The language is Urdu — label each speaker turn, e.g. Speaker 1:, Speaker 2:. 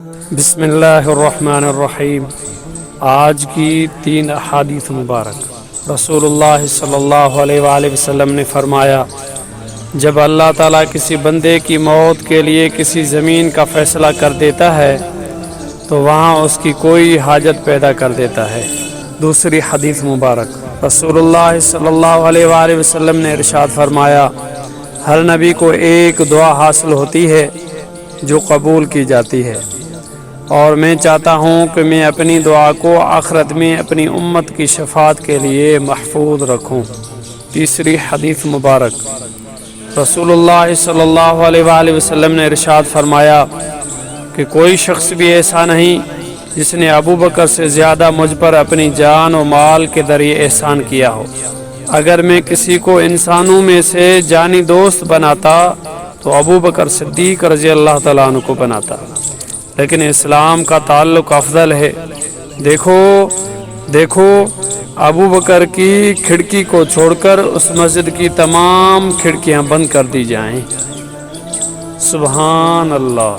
Speaker 1: بسم اللہ الرحمن الرحیم۔ آج کی 3 احادیث مبارک۔ رسول اللہ صلی اللہ علیہ وآلہ وسلم نے فرمایا، جب اللہ تعالیٰ کسی بندے کی موت کے لیے کسی زمین کا فیصلہ کر دیتا ہے تو وہاں اس کی کوئی حاجت پیدا کر دیتا ہے۔ دوسری حدیث مبارک۔ رسول اللہ صلی اللہ علیہ وآلہ وسلم نے ارشاد فرمایا، ہر نبی کو ایک دعا حاصل ہوتی ہے جو قبول کی جاتی ہے، اور میں چاہتا ہوں کہ میں اپنی دعا کو آخرت میں اپنی امت کی شفاعت کے لیے محفوظ رکھوں۔ تیسری حدیث مبارک۔ رسول اللہ صلی اللہ علیہ وآلہ وسلم نے ارشاد فرمایا کہ کوئی شخص بھی ایسا نہیں جس نے ابو بکر سے زیادہ مجھ پر اپنی جان و مال کے ذریعے احسان کیا ہو۔ اگر میں کسی کو انسانوں میں سے جانی دوست بناتا تو ابو بکر صدیق رضی اللہ تعالیٰ عنہ کو بناتا، لیکن اسلام کا تعلق افضل ہے۔ دیکھو ابو بکر کی کھڑکی کو چھوڑ کر اس مسجد کی تمام کھڑکیاں بند کر دی جائیں۔ سبحان اللہ۔